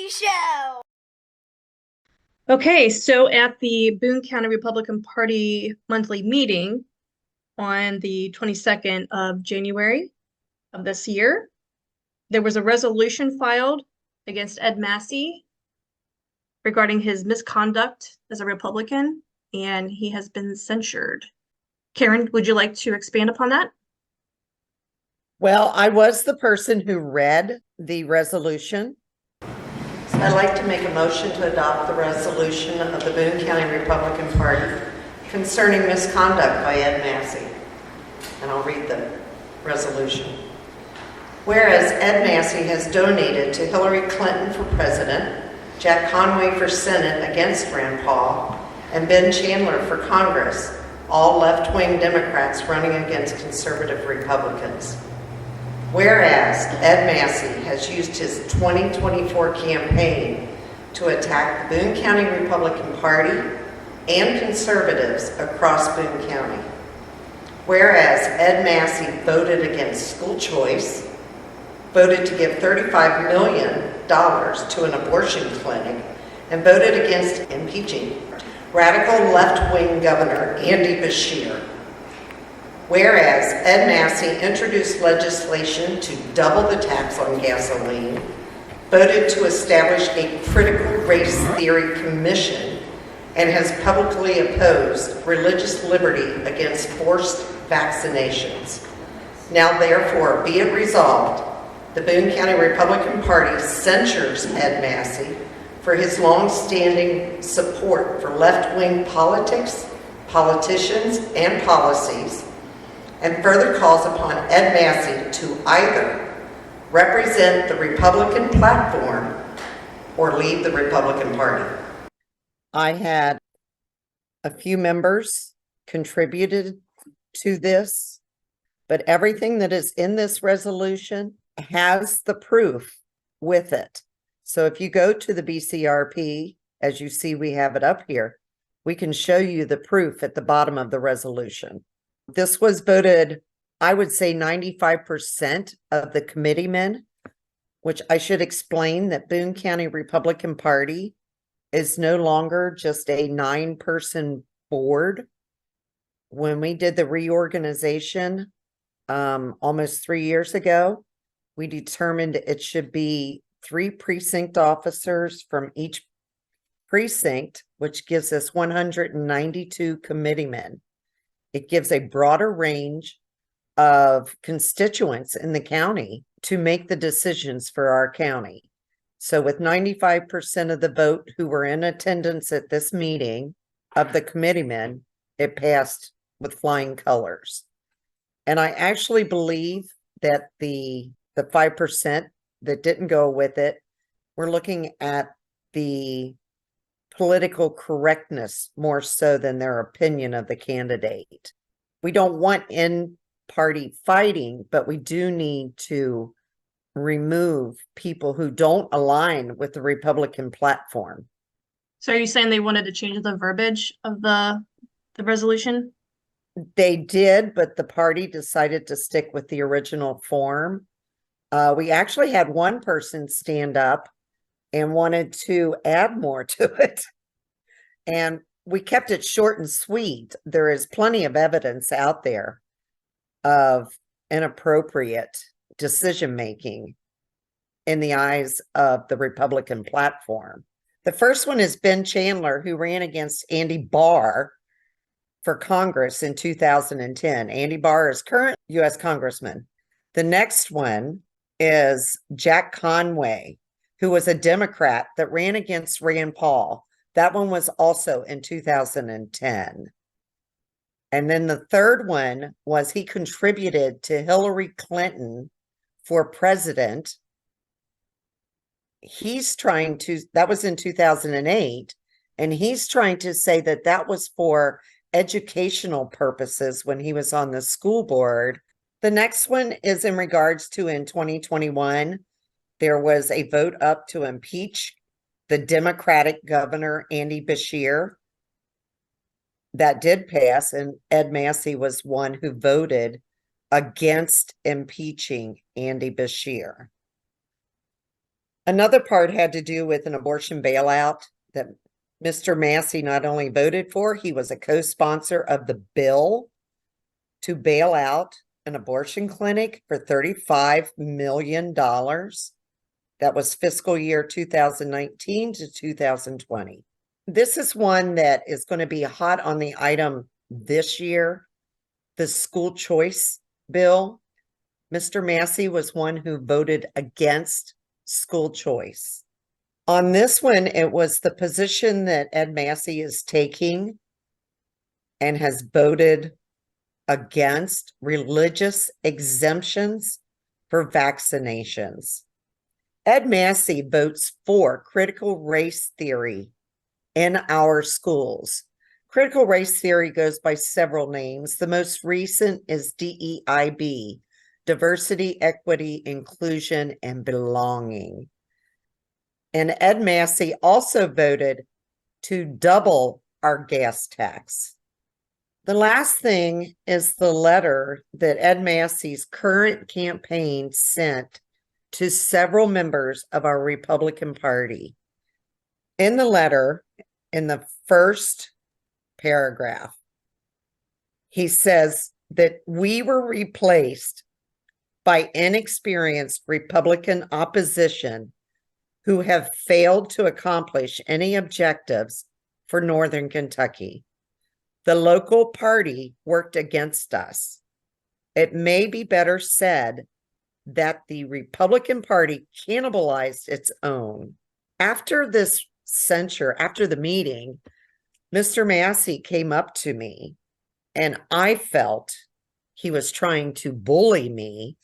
Massey Show. Okay, so at the Boone County Republican Party monthly meeting on the 22nd of January of this year, there was a resolution filed against Ed Massey regarding his misconduct as a Republican, and he has been censured. Karen, would you like to expand upon that? Well, I was the person who read the resolution. So I'd like to make a motion to adopt the resolution of the Boone County Republican Party concerning misconduct by Ed Massey. And I'll read the resolution. Whereas Ed Massey has donated to Hillary Clinton for president, Jack Conway for Senate against Rand Paul, and Ben Chandler for Congress, all left-wing Democrats running against conservative Republicans. Whereas Ed Massey has used his 2024 campaign to attack the Boone County Republican Party and conservatives across Boone County. Whereas Ed Massey voted against school choice, voted to give $35 million to an abortion clinic, and voted against impeaching radical left-wing Governor Andy Beshear. Whereas Ed Massey introduced legislation to double the tax on gasoline, voted to establish a critical race theory commission, and has publicly opposed religious liberty against forced vaccinations. Now therefore be it resolved, the Boone County Republican Party censures Ed Massey for his long-standing support for left-wing politics, politicians, and policies, and further calls upon Ed Massey to either represent the Republican platform or leave the Republican Party. I had a few members contributed to this, but everything that is in this resolution has the proof with it. So if you go to the BCRP, as you see, we have it up here, we can show you the proof at the bottom of the resolution. This was voted, I would say 95% of the committeemen, which I should explain that Boone County Republican Party is no longer just a 9-person board. When we did the reorganization almost 3 years ago, we determined it should be 3 precinct officers from each precinct, which gives us 192 committeemen. It gives a broader range of constituents in the county to make the decisions for our county. So with 95% of the vote who were in attendance at this meeting of the committeemen, it passed with flying colors. And I actually believe that the 5% that didn't go with it, we're looking at the political correctness more so than their opinion of the candidate. We don't want in-party fighting, but we do need to remove people who don't align with the Republican platform. So are you saying they wanted to change the verbiage of the resolution? They did, but the party decided to stick with the original form. We actually had one person stand up and wanted to add more to it. And we kept it short and sweet. There is plenty of evidence out there of inappropriate decision-making in the eyes of the Republican platform. The first one is Ben Chandler, who ran against Andy Barr for Congress in 2010. Andy Barr is current U.S. Congressman. The next one is Jack Conway, who was a Democrat that ran against Rand Paul. That one was also in 2010. And then the third one was he contributed to Hillary Clinton for president. He's trying to, that was in 2008, and he's trying to say that that was for educational purposes when he was on the school board. The next one is in regards to in 2021, there was a vote up to impeach the Democratic governor, Andy Beshear. That did pass, and Ed Massey was one who voted against impeaching Andy Beshear. Another part had to do with an abortion bailout that Mr. Massey not only voted for, he was a co-sponsor of the bill to bail out an abortion clinic for $35 million. That was fiscal year 2019 to 2020. This is one that is going to be hot on the item this year, the school choice bill. Mr. Massey was one who voted against school choice. On this one, it was the position that Ed Massey is taking and has voted against religious exemptions for vaccinations. Ed Massey votes for critical race theory in our schools. Critical race theory goes by several names. The most recent is DEIB, diversity, equity, inclusion, and belonging. And Ed Massey also voted to double our gas tax. The last thing is the letter that Ed Massey's current campaign sent to several members of our Republican Party. In the letter, in the first paragraph, he says that we were replaced by inexperienced Republican opposition who have failed to accomplish any objectives for Northern Kentucky. The local party worked against us. It may be better said that the Republican Party cannibalized its own. After this censure, after the meeting, Mr. Massey came up to me and I felt he was trying to bully me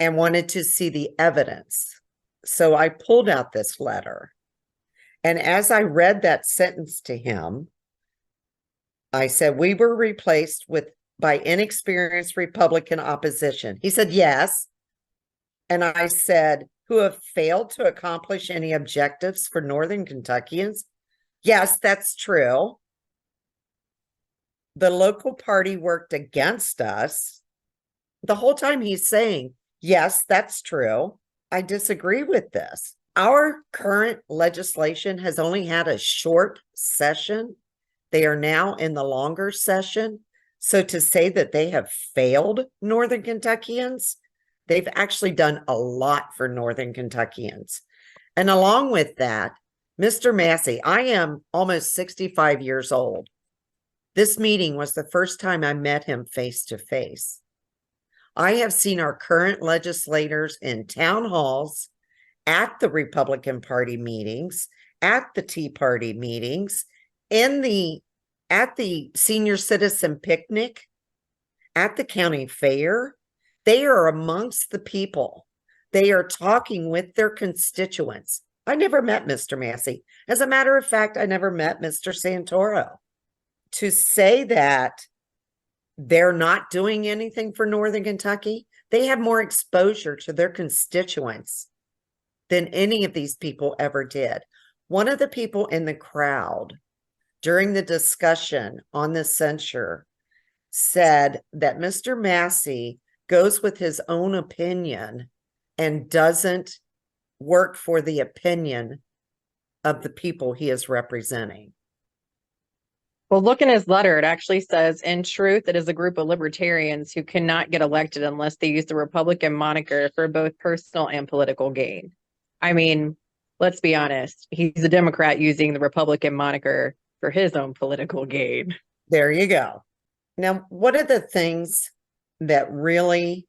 and wanted to see the evidence. So I pulled out this letter. And as I read that sentence to him, I said, we were replaced by inexperienced Republican opposition. He said, yes. And I said, who have failed to accomplish any objectives for Northern Kentuckians? Yes, that's true. The local party worked against us. The whole time he's saying, yes, that's true. I disagree with this. Our current legislation has only had a short session. They are now in the longer session. So to say that they have failed Northern Kentuckians, they've actually done a lot for Northern Kentuckians. And along with that, Mr. Massey, I am almost 65 years old. This meeting was the first time I met him face to face. I have seen our current legislators in town halls, at the Republican Party meetings, at the Tea Party meetings, at the senior citizen picnic, at the county fair. They are amongst the people. They are talking with their constituents. I never met Mr. Massey. As a matter of fact, I never met Mr. Santoro. To say that they're not doing anything for Northern Kentucky, they have more exposure to their constituents than any of these people ever did. One of the people in the crowd during the discussion on the censure said that Mr. Massey goes with his own opinion and doesn't work for the opinion of the people he is representing. Well, look in his letter. It actually says, in truth, it is a group of libertarians who cannot get elected unless they use the Republican moniker for both personal and political gain. I mean, let's be honest. He's a Democrat using the Republican moniker for his own political gain. There you go. Now, one of the things that really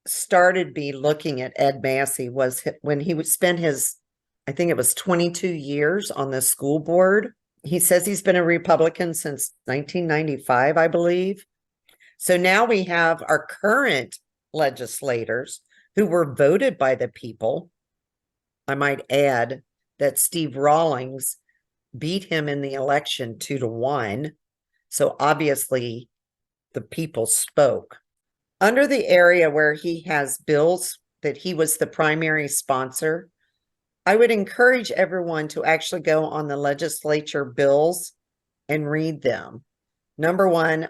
started me looking at Ed Massey was when he would spend his, I think it was 22 years on the school board. He says he's been a Republican since 1995, I believe. So now we have our current legislators who were voted by the people. I might add that Steve Rawlings beat him in the election 2-1. So obviously the people spoke. Under the area where he has bills that he was the primary sponsor, I would encourage everyone to actually go on the legislature bills and read them. Number one,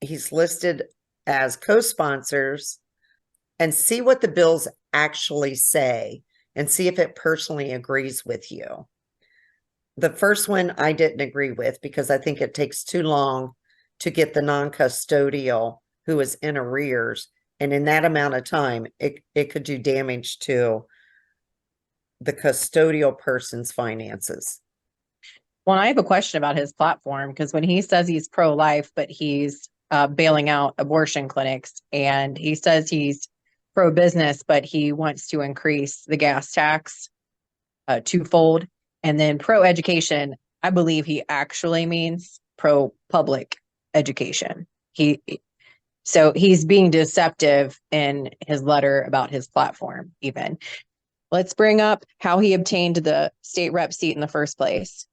he's listed as co-sponsors, and see what the bills actually say. and see if it personally agrees with you. The first one I didn't agree with because I think it takes too long to get the non-custodial who is in arrears. And in that amount of time, it could do damage to the custodial person's finances. Well, I have a question about his platform because when he says he's pro-life, but he's bailing out abortion clinics, and he says he's pro-business, but he wants to increase the gas tax twofold, and then pro-education, I believe he actually means pro-public education. So he's being deceptive in his letter about his platform even. Let's bring up how he obtained the state rep seat in the first place.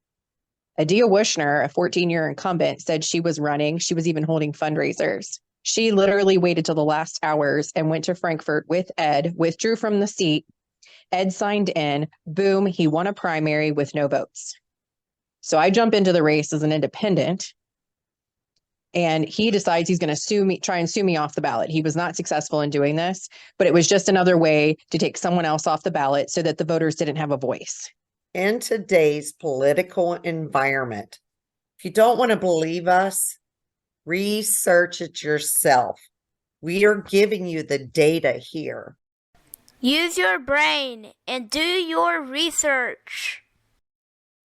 Adia Wushner, a 14-year incumbent, said she was running. She was even holding fundraisers. She literally waited till the last hours and went to Frankfurt with Ed, withdrew from the seat. Ed signed in. Boom, he won a primary with no votes. So I jump into the race as an independent, and he decides he's going to try and sue me off the ballot. He was not successful in doing this, but it was just another way to take someone else off the ballot so that the voters didn't have a voice. In today's political environment, if you don't want to believe us, research it yourself. We are giving you the data here. Use your brain and do your research.